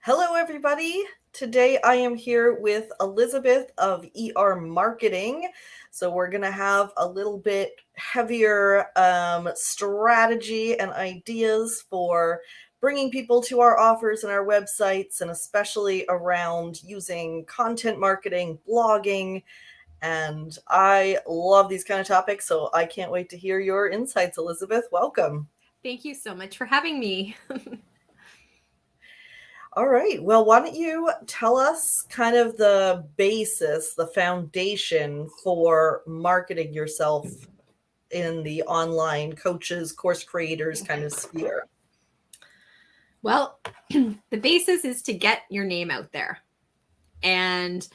Hello, everybody. Today I am here with Elizabeth of ER Marketing. So we're going to have a little bit heavier strategy and ideas for bringing people to our offers and our websites, and especially around using content marketing, blogging. And I love these kind of topics, so I can't wait to hear your insights, Elizabeth. Welcome. Thank you so much for having me. All right. Well, why don't you tell us kind of the basis, the foundation for marketing yourself in the online coaches, course creators kind of sphere? Well, the basis is to get your name out there, and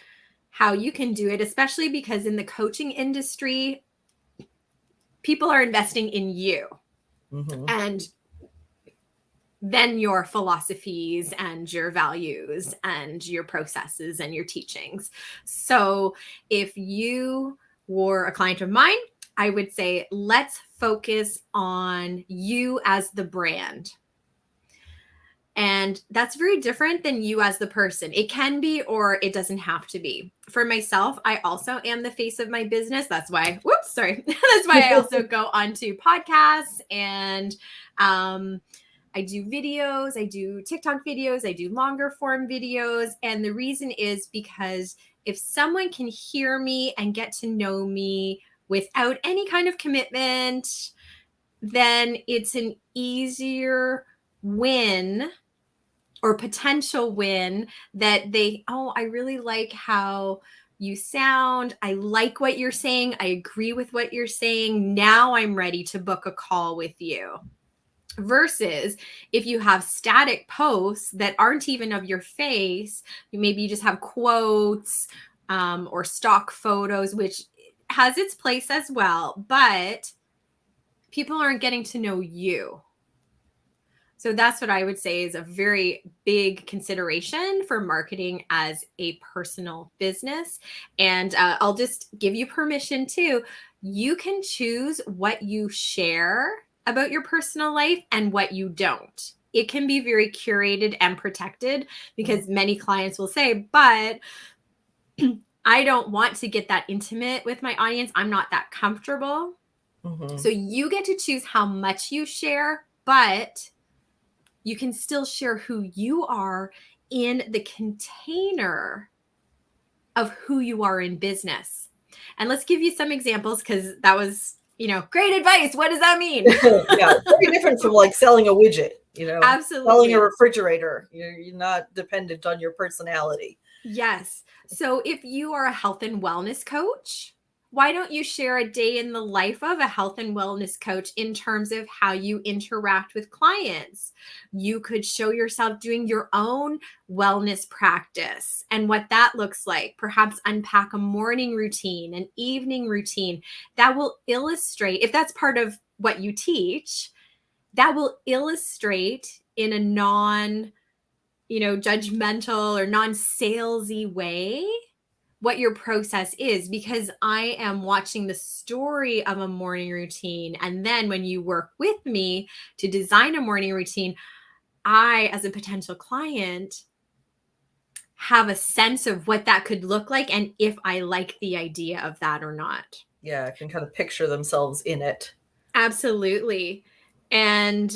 how you can do it, especially because in the coaching industry, people are investing in you. Mm-hmm. And then your philosophies and your values and your processes and your teachings. So if you were a client of mine, I would say, let's focus on you as the brand. And that's very different than you as the person. It can be, or it doesn't have to be. For myself, I also am the face of my business. That's why, that's why I also go onto podcasts and I do videos, I do TikTok videos, I do longer form videos. And the reason is because if someone can hear me and get to know me without any kind of commitment, then it's an easier win or potential win that I really like how you sound. I like what you're saying. I agree with what you're saying. Now I'm ready to book a call with you. Versus if you have static posts that aren't even of your face, maybe you just have quotes or stock photos, which has its place as well, but people aren't getting to know you. So that's what I would say is a very big consideration for marketing as a personal business. And I'll just give you permission too. You can choose what you share about your personal life and what you don't. It can be very curated and protected because many clients will say, but I don't want to get that intimate with my audience. I'm not that comfortable. Mm-hmm. So you get to choose how much you share, but you can still share who you are in the container of who you are in business. And let's give you some examples because that was, great advice. What does that mean? Yeah, very different from like selling a widget, Absolutely. selling a refrigerator. You're not dependent on your personality. Yes. So if you are a health and wellness coach, why don't you share a day in the life of a health and wellness coach in terms of how you interact with clients? You could show yourself doing your own wellness practice and what that looks like. Perhaps unpack a morning routine, an evening routine that will illustrate, if that's part of what you teach, that will illustrate in a judgmental or non-salesy way what your process is, because I am watching the story of a morning routine. And then when you work with me to design a morning routine, I, as a potential client, have a sense of what that could look like and if I like the idea of that or not. Yeah, I can kind of picture themselves in it. Absolutely. And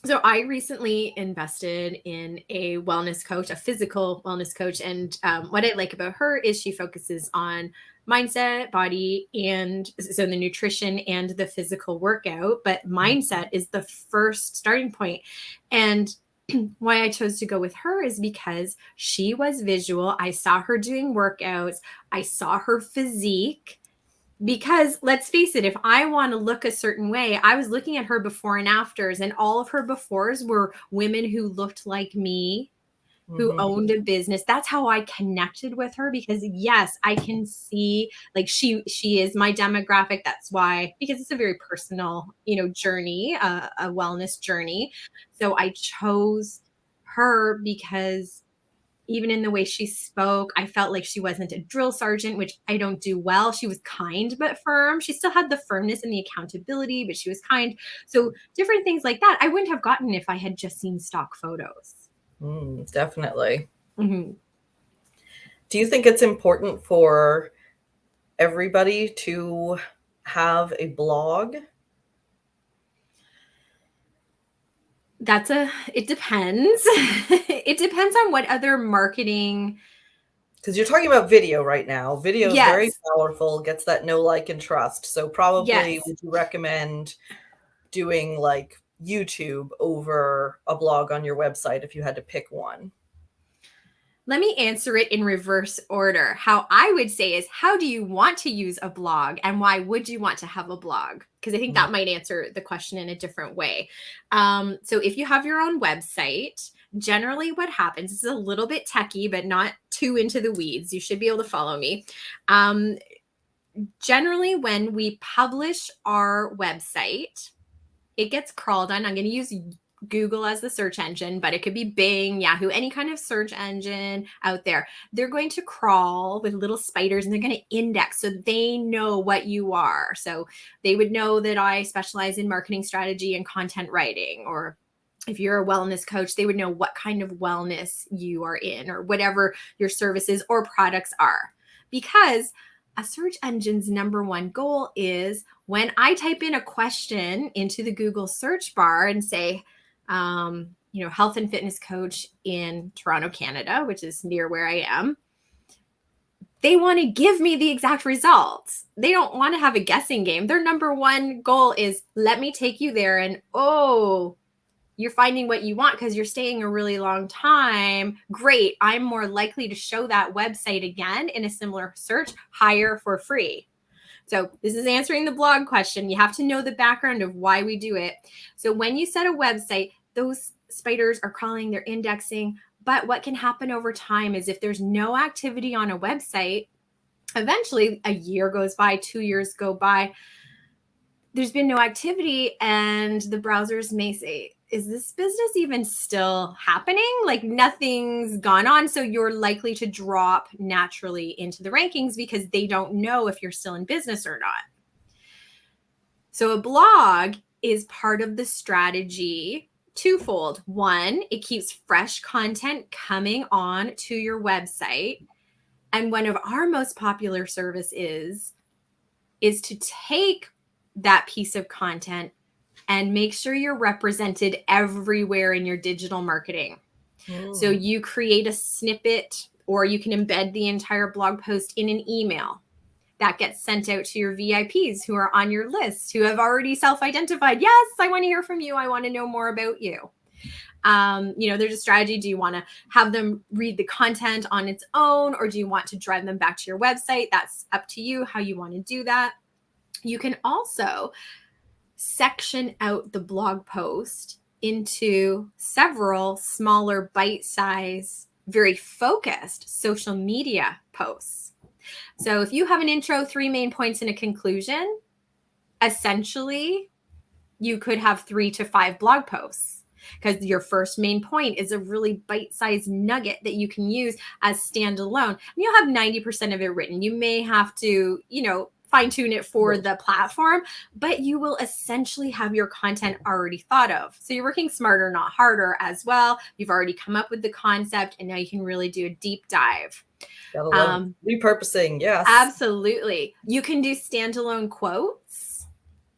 so I recently invested in a wellness coach, a physical wellness coach. And what I like about her is she focuses on mindset, body, and so the nutrition and the physical workout. But mindset is the first starting point. And why I chose to go with her is because she was visual. I saw her doing workouts. I saw her physique. Because let's face it, if I want to look a certain way, I was looking at her before and afters, and all of her befores were women who looked like me, who owned a business. That's how I connected with her, because yes, I can see like she is my demographic. That's why, because it's a very personal, journey, a wellness journey. So I chose her because even in the way she spoke, I felt like she wasn't a drill sergeant, which I don't do well. She was kind but firm. She still had the firmness and the accountability, but she was kind. So different things like that I wouldn't have gotten if I had just seen stock photos. Definitely. Mhm. Do you think it's important for everybody to have a blog? It depends. It depends on what other marketing. Because you're talking about video right now. Video is very Yes. powerful, gets that know, like, and trust. So probably Yes. would you recommend doing like YouTube over a blog on your website if you had to pick one? Let me answer it in reverse order. How I would say is, how do you want to use a blog and why would you want to have a blog? Because I think Mm. that might answer the question in a different way. So if you have your own website, generally what happens is a little bit techy, but not too into the weeds. You should be able to follow me. Um, Generally, when we publish our website, it gets crawled on. I'm going to use Google as the search engine, but it could be Bing, Yahoo, any kind of search engine out there. They're going to crawl with little spiders and they're going to index so they know what you are. So they would know that I specialize in marketing strategy and content writing, or if you're a wellness coach, they would know what kind of wellness you are in or whatever your services or products are. Because a search engine's number one goal is when I type in a question into the Google search bar and say, health and fitness coach in Toronto, Canada, which is near where I am, they want to give me the exact results. They don't want to have a guessing game. Their number one goal is let me take you there and, oh, you're finding what you want because you're staying a really long time. Great. I'm more likely to show that website again in a similar search, hire for free. So this is answering the blog question. You have to know the background of why we do it. So when you set a website, those spiders are crawling, they're indexing. But what can happen over time is if there's no activity on a website, eventually a year goes by, 2 years go by, there's been no activity, and the browsers may say, is this business even still happening? Like nothing's gone on. So you're likely to drop naturally into the rankings because they don't know if you're still in business or not. So a blog is part of the strategy twofold. One, it keeps fresh content coming on to your website. And one of our most popular services is to take that piece of content and make sure you're represented everywhere in your digital marketing. So you create a snippet, or you can embed the entire blog post in an email that gets sent out to your VIPs who are on your list, who have already self-identified. Yes, I want to hear from you. I want to know more about you. There's a strategy. Do you want to have them read the content on its own, or do you want to drive them back to your website? That's up to you how you want to do that. You can also section out the blog post into several smaller bite-size, very focused social media posts. So if you have an intro, 3 main points, and a conclusion, essentially you could have 3 to 5 blog posts, because your first main point is a really bite-sized nugget that you can use as standalone. And you'll have 90% of it written. You may have to, fine tune it for the platform, but you will essentially have your content already thought of. So you're working smarter, not harder as well. You've already come up with the concept, and now you can really do a deep dive. Gotta love repurposing. Yes. Absolutely. You can do standalone quotes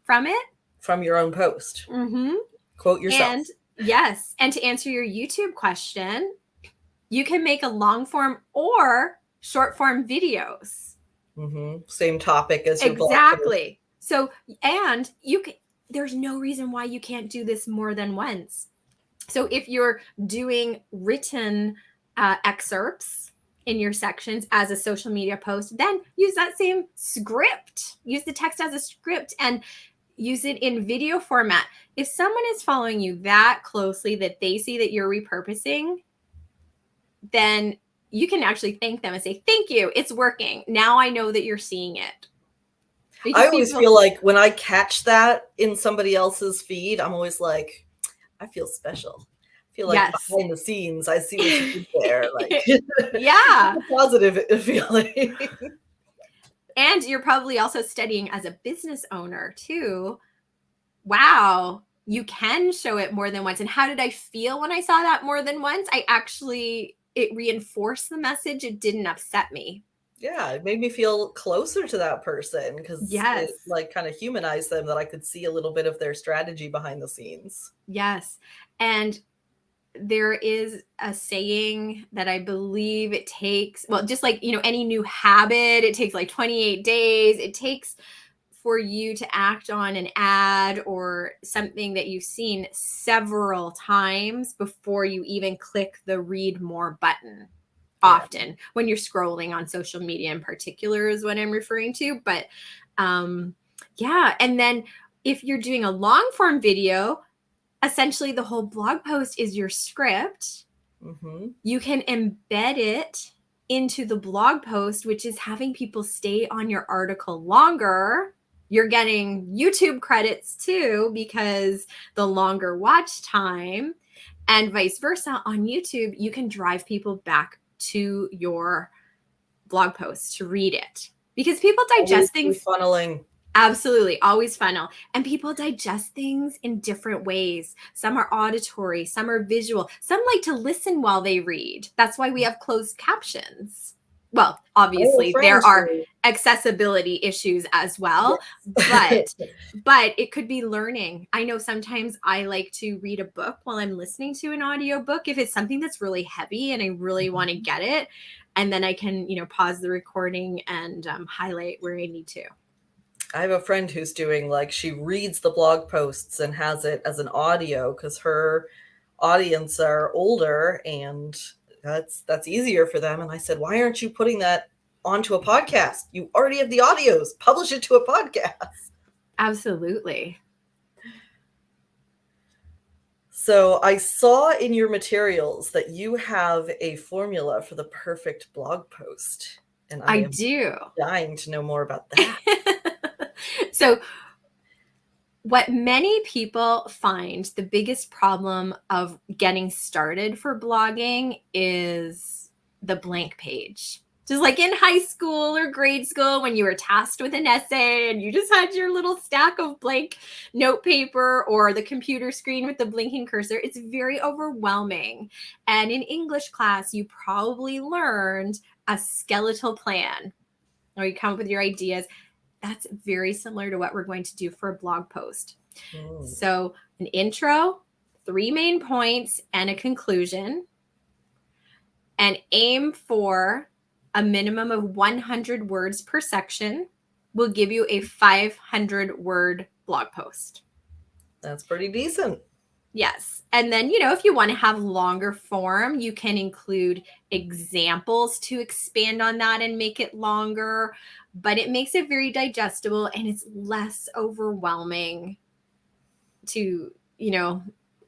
from it. From your own post. Mm-hmm. Quote yourself. And yes. And to answer your YouTube question, you can make a long form or short form videos. Same topic as your blog post. Exactly. So, and there's no reason why you can't do this more than once. So if you're doing written excerpts in your sections as a social media post, then use that same script. Use the text as a script and use it in video format. If someone is following you that closely that they see that you're repurposing, then you can actually thank them and say, thank you, it's working. Now I know that you're seeing it. Because I always feel like when I catch that in somebody else's feed, I'm always like, I feel special. I feel like behind the scenes, I see what you did there. Like, yeah, positive feeling. And you're probably also studying as a business owner too. Wow, you can show it more than once. And how did I feel when I saw that more than once? It reinforced the message. It didn't upset me. Yeah, it made me feel closer to that person because it Yes. like kind of humanized them, that I could see a little bit of their strategy behind the scenes. Yes. And there is a saying that I believe it takes, well, just like, any new habit, it takes like 28 days. It takes for you to act on an ad or something that you've seen several times before you even click the read more button. Yeah. Often when you're scrolling on social media in particular is what I'm referring to. But yeah. And then if you're doing a long form video, essentially the whole blog post is your script. Mm-hmm. You can embed it into the blog post, which is having people stay on your article longer. You're getting YouTube credits too, because the longer watch time, and vice versa on YouTube, you can drive people back to your blog post to read it, because people Always digest things. funneling. Absolutely. Always funnel. And people digest things in different ways. Some are auditory, some are visual. Some like to listen while they read. That's why we have closed captions. Well, obviously there are accessibility issues as well, Yes. but it could be learning. I know sometimes I like to read a book while I'm listening to an audiobook if it's something that's really heavy and I really want to get it. And then I can, pause the recording and highlight where I need to. I have a friend who's doing she reads the blog posts and has it as an audio because her audience are older and that's easier for them. And I said, why aren't you putting that onto a podcast? You already have the audios. Publish it to a podcast. Absolutely. So I saw in your materials that you have a formula for the perfect blog post. And I am do. dying to know more about that. So what many people find the biggest problem of getting started for blogging is the blank page. Just like in high school or grade school when you were tasked with an essay and you just had your little stack of blank note paper or the computer screen with the blinking cursor, it's very overwhelming. And in English class, you probably learned a skeletal plan, or you come up with your ideas. That's very similar to what we're going to do for a blog post. So an intro, 3 main points, and a conclusion, and aim for a minimum of 100 words per section will give you a 500-word blog post. That's pretty decent. Yes. And then, if you want to have longer form, you can include examples to expand on that and make it longer, but it makes it very digestible and it's less overwhelming to,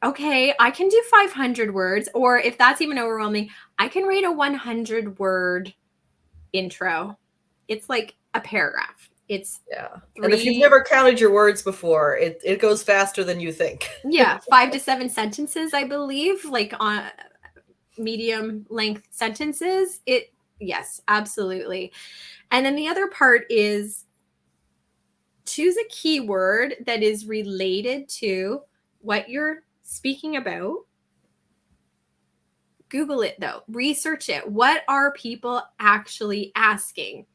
okay, I can do 500 words, or if that's even overwhelming, I can write a 100-word intro. It's like a paragraph. It's And if you've never counted your words before, it goes faster than you think. Yeah, 5 to 7 sentences, I believe, like on medium length sentences. Yes, absolutely. And then the other part is choose a keyword that is related to what you're speaking about. Google it though, research it. What are people actually asking?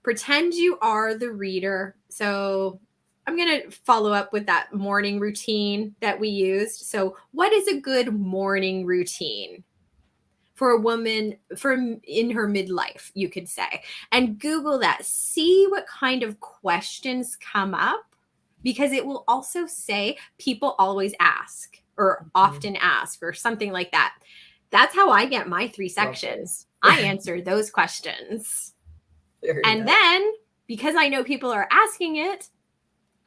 Pretend you are the reader. So I'm going to follow up with that morning routine that we used. So what is a good morning routine for a woman in her midlife, you could say? And Google that. See what kind of questions come up, because it will also say people always ask or often ask or something like that. That's how I get my 3 sections. I answer those questions. Very and nice. Then, because I know people are asking it,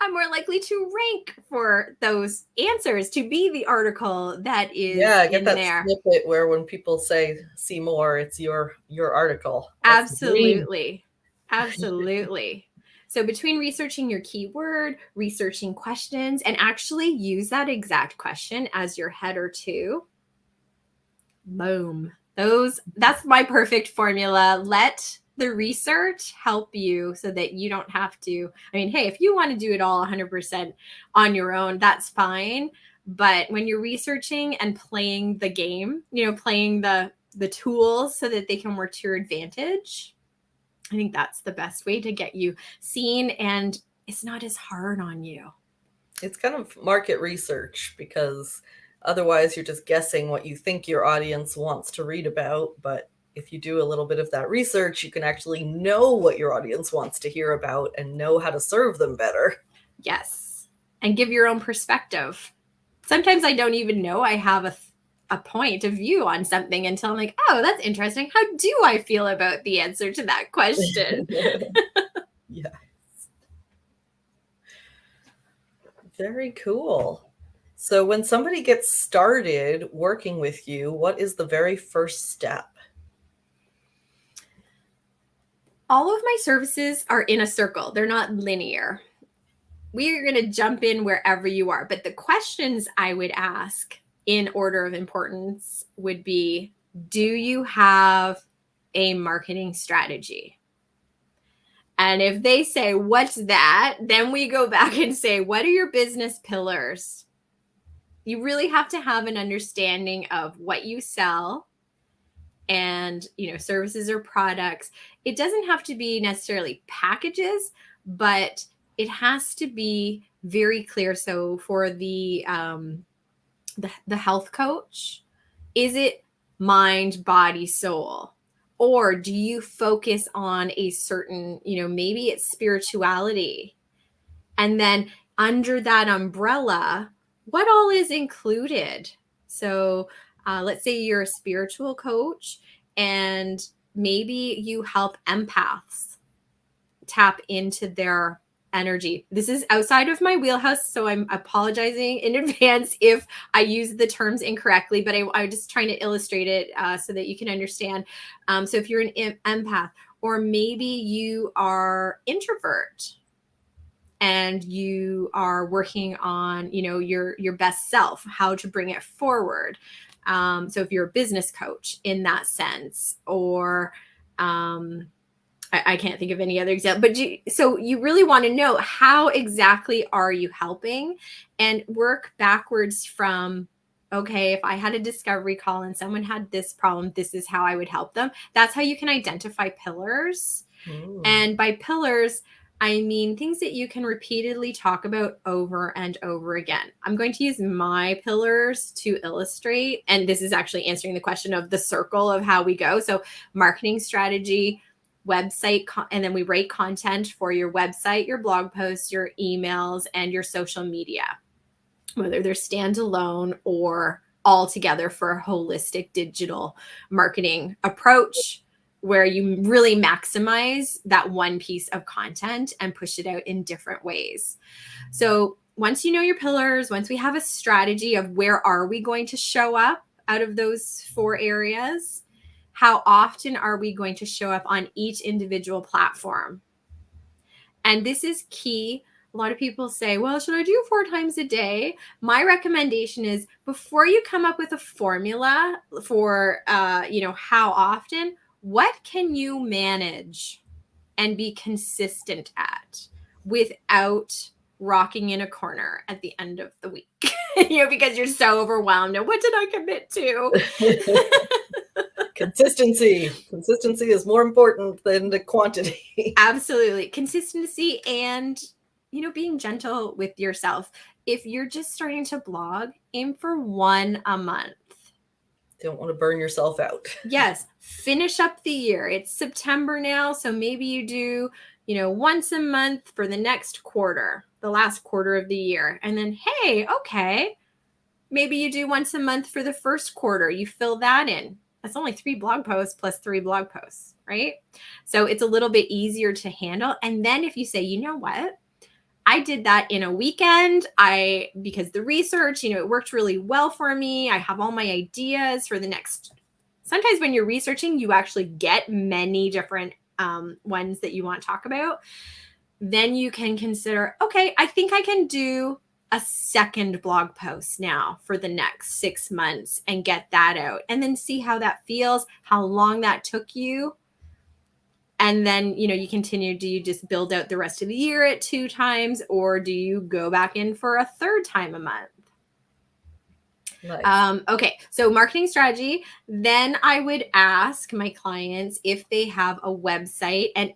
I'm more likely to rank for those answers to be the article that is get that there. Snippet where when people say see more, it's your article. That's absolutely. Absolutely. So between researching your keyword, researching questions, and actually use that exact question as your header too. Boom. That's my perfect formula. Let the research help you so that you don't have to. I mean, hey, if you want to do it all 100% on your own, that's fine. But when you're researching and playing the game, playing the tools so that they can work to your advantage, I think that's the best way to get you seen, and it's not as hard on you. It's kind of market research, because otherwise you're just guessing what you think your audience wants to read about. But if you do a little bit of that research, you can actually know what your audience wants to hear about and know how to serve them better. Yes. And give your own perspective. Sometimes I don't even know I have a point of view on something until I'm like, oh, that's interesting. How do I feel about the answer to that question? Yes. Very cool. So when somebody gets started working with you, what is the very first step? All of my services are in a circle. They're not linear. We are going to jump in wherever you are. But the questions I would ask in order of importance would be, do you have a marketing strategy? And if they say, what's that? Then we go back and say, what are your business pillars? You really have to have an understanding of what you sell and, services or products. It doesn't have to be necessarily packages, but it has to be very clear. So for the health coach, is it mind, body, soul? Or do you focus on a certain, maybe it's spirituality? And then under that umbrella, what all is included? So let's say you're a spiritual coach and maybe you help empaths tap into their energy. This is outside of my wheelhouse, so I'm apologizing in advance if I use the terms incorrectly, but I'm just trying to illustrate it so that you can understand. So if you're an empath, or maybe you are introvert and you are working on, your best self, how to bring it forward. So if you're a business coach in that sense, or I can't think of any other example, but so you really want to know how exactly are you helping, and work backwards from, okay, if I had a discovery call and someone had this problem, this is how I would help them. That's how you can identify pillars. And by pillars, I mean things that you can repeatedly talk about over and over again. I'm going to use my pillars to illustrate, and this is actually answering the question of the circle of how we go. So marketing strategy, website, and then we write content for your website, your blog posts, your emails, and your social media, whether they're standalone or all together for a holistic digital marketing approach, where you really maximize that one piece of content and push it out in different ways. So once you know your pillars, once we have a strategy of where are we going to show up out of those 4 areas, how often are we going to show up on each individual platform? And this is key. A lot of people say, well, should I do 4 times a day? My recommendation is, before you come up with a formula for, how often, what can you manage and be consistent at without rocking in a corner at the end of the week, because you're so overwhelmed. And what did I commit to? Consistency is more important than the quantity. Absolutely. Consistency, and, being gentle with yourself. If you're just starting to blog, aim for 1 a month. Don't want to burn yourself out. Yes. Finish up the year. It's September now. So maybe you do, once a month for the next quarter, the last quarter of the year. And then, hey, okay, maybe you do once a month for the first quarter. You fill that in. That's only 3 blog posts plus 3 blog posts, right? So it's a little bit easier to handle. And then if you say, you know what, I did that in a weekend, because the research, it worked really well for me. I have all my ideas for the next. Sometimes when you're researching, you actually get many different ones that you want to talk about. Then you can consider, okay, I think I can do a second blog post now for the next 6 months and get that out, and then see how that feels, how long that took you. And then, you continue. Do you just build out the rest of the year at 2 times, or do you go back in for a third time a month? Nice. Okay, so marketing strategy. Then I would ask my clients if they have a website, and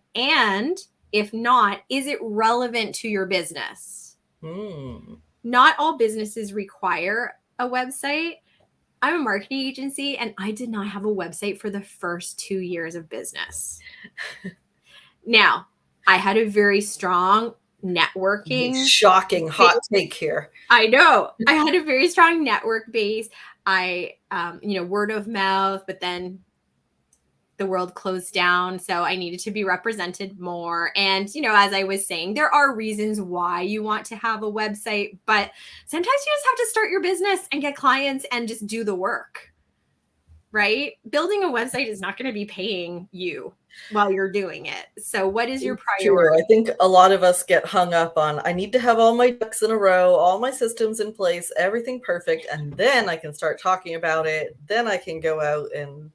if not, is it relevant to your business? Not all businesses require a website. I'm a marketing agency, and I did not have a website for the first 2 years of business. Now, I had a very strong networking. Shocking hot take here. I know. I had a very strong network base. I, word of mouth, but then the world closed down. So I needed to be represented more. And, as I was saying, there are reasons why you want to have a website, but sometimes you just have to start your business and get clients and just do the work, right? Building a website is not going to be paying you while you're doing it. So what is your priority? True. I think a lot of us get hung up on, I need to have all my ducks in a row, all my systems in place, everything perfect, and then I can start talking about it. Then I can go out and,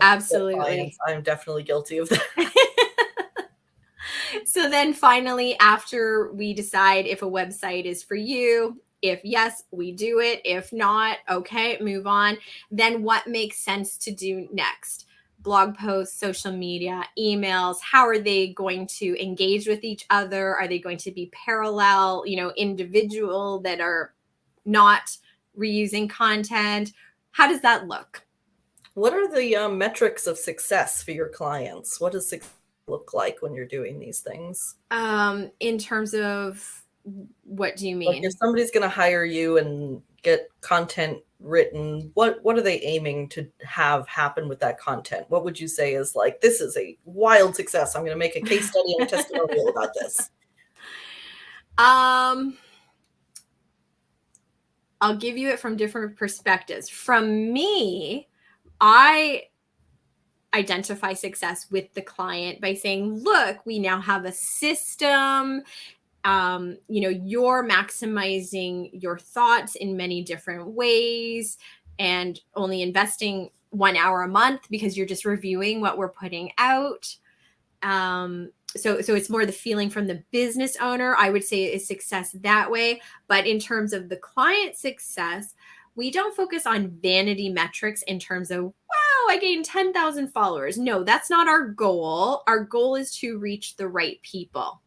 Absolutely. I'm definitely guilty of that. So then finally, after we decide if a website is for you, if yes, we do it. If not, okay, move on. Then what makes sense to do next? Blog posts, social media, emails. How are they going to engage with each other? Are they going to be parallel, individual that are not reusing content? How does that look? What are the metrics of success for your clients? What does success look like when you're doing these things? In terms of, what do you mean? Like if somebody's going to hire you and get content written, what are they aiming to have happen with that content? What would you say is like, this is a wild success, I'm going to make a case study and a testimonial about this? I'll give you it from different perspectives. From me, I identify success with the client by saying, look, we now have a system. You're maximizing your thoughts in many different ways and only investing 1 hour a month because you're just reviewing what we're putting out. So it's more the feeling from the business owner, I would say, is success that way. But in terms of the client success, we don't focus on vanity metrics in terms of, wow, I gained 10,000 followers. No, that's not our goal. Our goal is to reach the right people.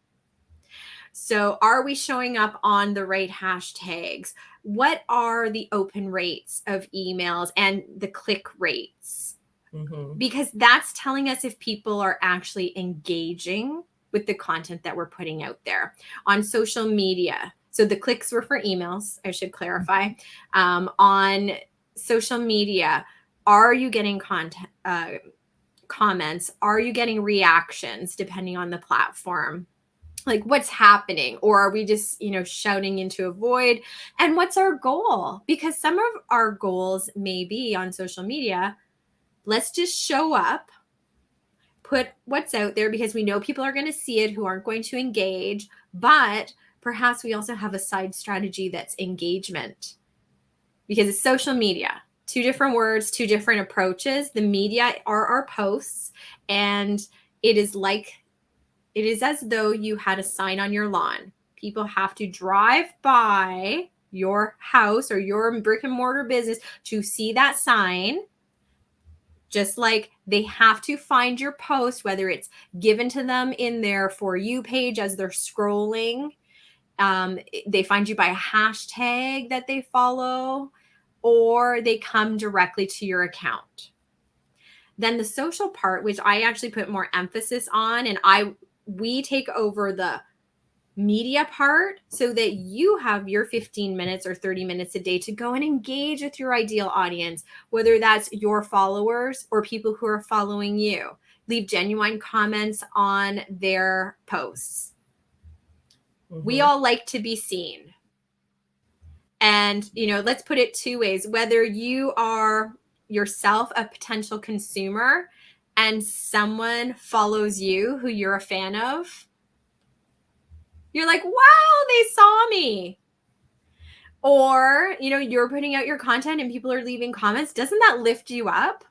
So are we showing up on the right hashtags? What are the open rates of emails and the click rates? Mm-hmm. Because that's telling us if people are actually engaging with the content that we're putting out there on social media. So the clicks were for emails, I should clarify. On social media, are you getting content, comments? Are you getting reactions depending on the platform? Like what's happening? Or are we just, shouting into a void? And what's our goal? Because some of our goals may be on social media, let's just show up, put what's out there because we know people are going to see it who aren't going to engage. But perhaps we also have a side strategy that's engagement because it's social media. 2 different words, 2 different approaches. The media are our posts, and it is as though you had a sign on your lawn. People have to drive by your house or your brick and mortar business to see that sign. Just like they have to find your post, whether it's given to them in their For You page as they're scrolling. They find you by a hashtag that they follow, or they come directly to your account. Then the social part, which I actually put more emphasis on, and we take over the media part so that you have your 15 minutes or 30 minutes a day to go and engage with your ideal audience, whether that's your followers or people who are following you. Leave genuine comments on their posts. Mm-hmm. We all like to be seen. And, let's put it 2 ways. Whether you are yourself a potential consumer and someone follows you who you're a fan of, you're like, wow, they saw me. Or, you're putting out your content and people are leaving comments. Doesn't that lift you up?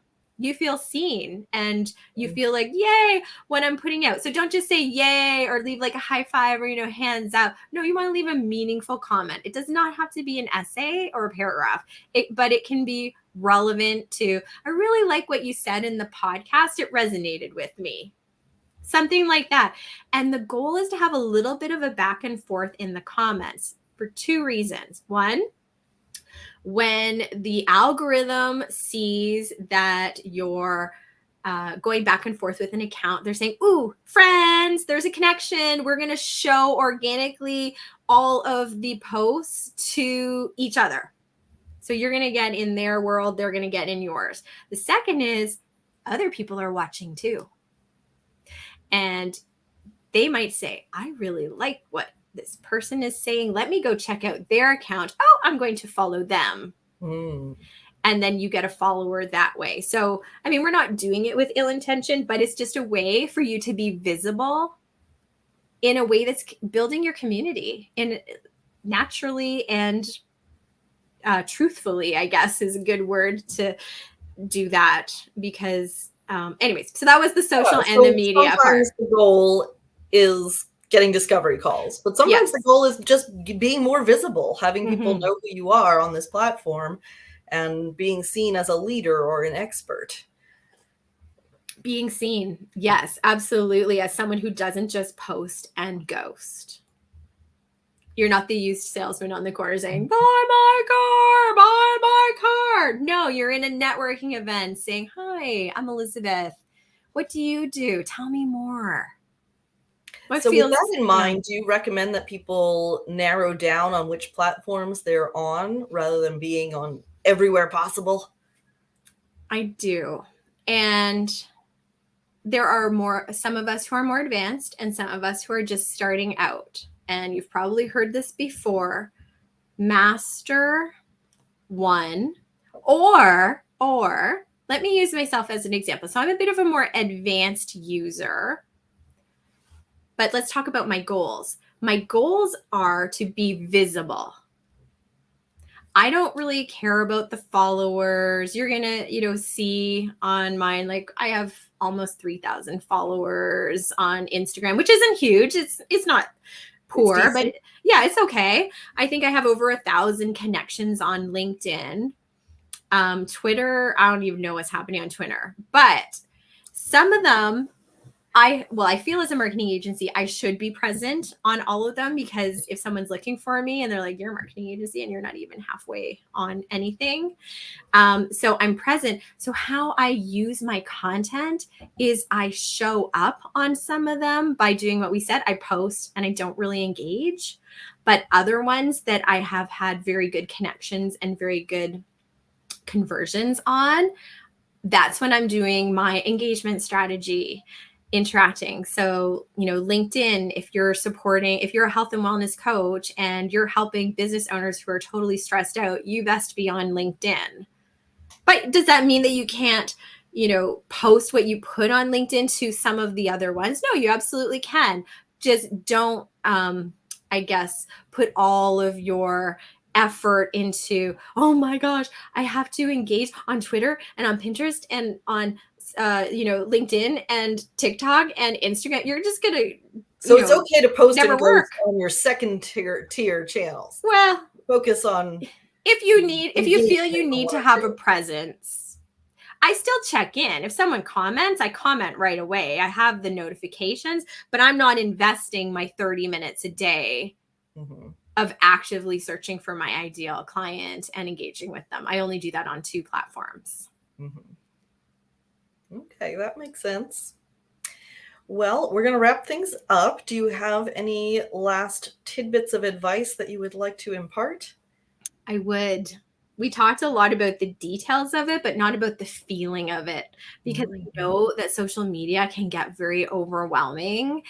you feel seen and you feel like, yay, when I'm putting out. So don't just say yay or leave like a high five or, hands up. No, you want to leave a meaningful comment. It does not have to be an essay or a paragraph, but it can be relevant to, I really like what you said in the podcast. It resonated with me. Something like that. And the goal is to have a little bit of a back and forth in the comments for two reasons. One, when the algorithm sees that you're going back and forth with an account, they're saying, ooh, friends, there's a connection. We're going to show organically all of the posts to each other. So you're going to get in their world, they're going to get in yours. The second is other people are watching too. And they might say, I really like what this person is saying. Let me go check out their account. Oh, I'm going to follow them. And then you get a follower that way. So, I mean, we're not doing it with ill intention, but it's just a way for you to be visible in a way that's building your community in naturally and truthfully, I guess is a good word to do that. Because anyways, so that was the social and the media part. The goal is getting discovery calls, but sometimes the goal is just being more visible, having people know who you are on this platform and being seen as a leader or an expert. Being seen. Yes, absolutely. As someone who doesn't just post and ghost. You're not the used salesman on the corner saying, buy my car, buy my car. No, you're in a networking event saying, hi, I'm Elizabeth. What do you do? Tell me more. With that in mind, do you recommend that people narrow down on which platforms they're on rather than being on everywhere possible? I do. And there are some of us who are more advanced and some of us who are just starting out. And you've probably heard this before. Master one, or let me use myself as an example. So I'm a bit of a more advanced user. But let's talk about my goals. My goals are to be visible. I don't really care about the followers. You're going to, see on mine, like I have almost 3,000 followers on Instagram, which isn't huge. It's not poor, but yeah, it's okay. I think I have over 1,000 connections on LinkedIn. Twitter, I don't even know what's happening on Twitter, but some of them, I feel as a marketing agency, I should be present on all of them, because if someone's looking for me and they're like, you're a marketing agency and you're not even halfway on anything. So I'm present. So how I use my content is I show up on some of them by doing what we said. I post and I don't really engage, but other ones that I have had very good connections and very good conversions on, that's when I'm doing my engagement strategy, interacting. So, LinkedIn, if you're a health and wellness coach and you're helping business owners who are totally stressed out, you best be on LinkedIn. But does that mean that you can't, post what you put on LinkedIn to some of the other ones? No, you absolutely can. Just don't, I guess, put all of your effort into, oh my gosh, I have to engage on Twitter and on Pinterest and on LinkedIn and TikTok and Instagram. You're just gonna it's okay to post and work on your second tier channels. Well, focus on if you feel you need to have a presence. I still check in. If someone comments, I comment right away. I have the notifications, but I'm not investing my 30 minutes a day of actively searching for my ideal client and engaging with them. I only do that on 2 platforms. Okay, that makes sense. Well, we're going to wrap things up. Do you have any last tidbits of advice that you would like to impart? I would. We talked a lot about the details of it, but not about the feeling of it, because I know that social media can get very overwhelming.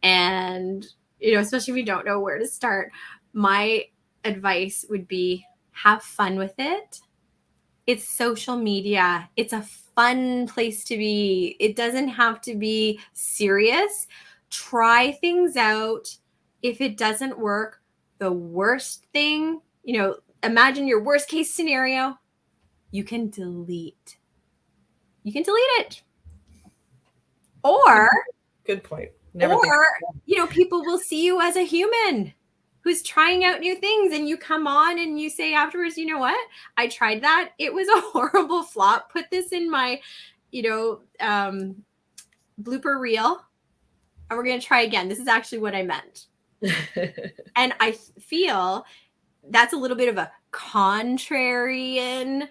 And, especially if you don't know where to start, my advice would be have fun with it. It's social media. It's a fun place to be. It doesn't have to be serious. Try things out. If it doesn't work, the worst thing, imagine your worst case scenario, you can delete. you can delete it. Or, good point. Never think people will see you as a human who's trying out new things, and you come on and you say afterwards, you know what? I tried that. It was a horrible flop. Put this in my, blooper reel, and we're going to try again. This is actually what I meant. And I feel that's a little bit of a contrarian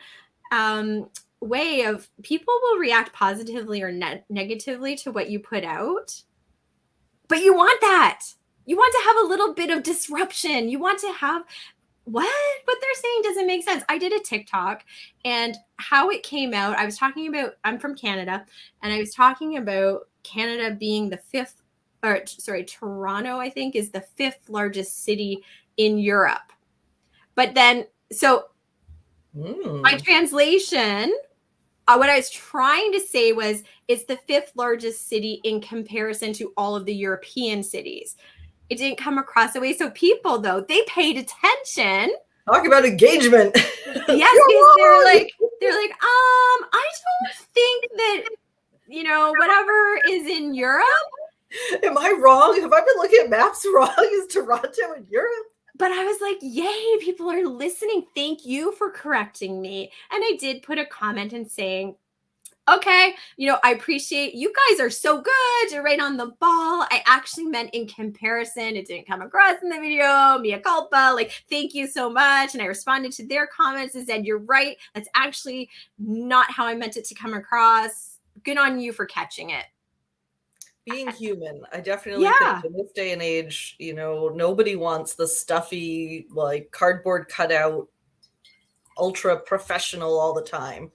way of people will react positively or negatively to what you put out. But you want that. You want to have a little bit of disruption. You want to have what they're saying doesn't make sense. I did a TikTok, and how it came out, I was talking about, I'm from Canada, and I was talking about Canada being Toronto, I think, is the 5th largest city in Europe. But then, so my translation, what I was trying to say was it's the 5th largest city in comparison to all of the European cities. It didn't come across that way. So people, though, they paid attention. Talk about engagement. Yes, because they're like, I don't think that, whatever is in Europe. Am I wrong? Have I been looking at maps wrong? Is Toronto in Europe? But I was like, yay, people are listening. Thank you for correcting me. And I did put a comment and saying, okay, I appreciate you guys are so good. You're right on the ball. I actually meant in comparison. It didn't come across in the video. Mea culpa. Like, thank you so much. And I responded to their comments and said, you're right. That's actually not how I meant it to come across. Good on you for catching it. Being human, I definitely think in this day and age, nobody wants the stuffy, like cardboard cutout, ultra professional all the time.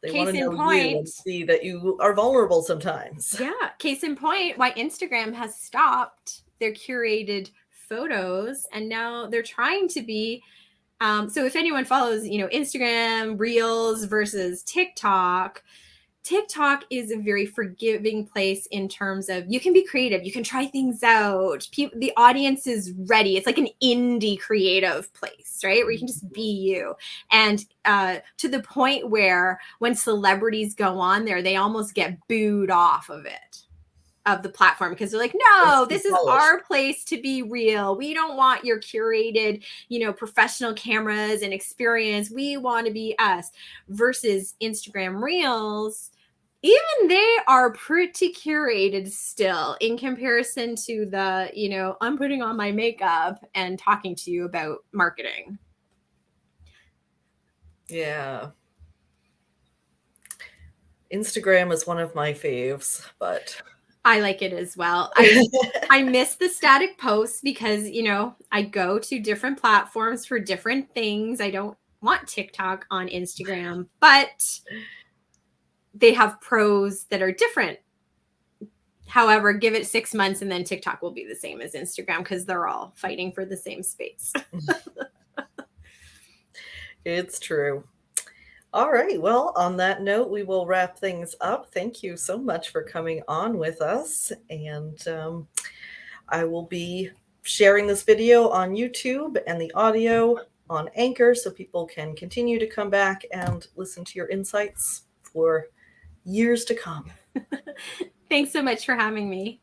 They want to know you and see that you are vulnerable sometimes. Yeah. Case in point, why Instagram has stopped their curated photos, and now they're trying to be. So if anyone follows, Instagram Reels versus TikTok is a very forgiving place in terms of you can be creative, you can try things out. The audience is ready. It's like an indie creative place, right? Where you can just be you. And to the point where when celebrities go on there, they almost get booed off of the platform, because they're like, no, this is our place to be real. We don't want your curated, professional cameras and experience. We want to be us. Versus Instagram Reels, even they are pretty curated still in comparison to the, I'm putting on my makeup and talking to you about marketing. Yeah. Instagram is one of my faves, but I like it as well. I miss the static posts because, I go to different platforms for different things. I don't want TikTok on Instagram, but they have pros that are different. However, give it 6 months and then TikTok will be the same as Instagram because they're all fighting for the same space. It's true. All right. Well, on that note, we will wrap things up. Thank you so much for coming on with us. And I will be sharing this video on YouTube and the audio on Anchor so people can continue to come back and listen to your insights for years to come. Thanks so much for having me.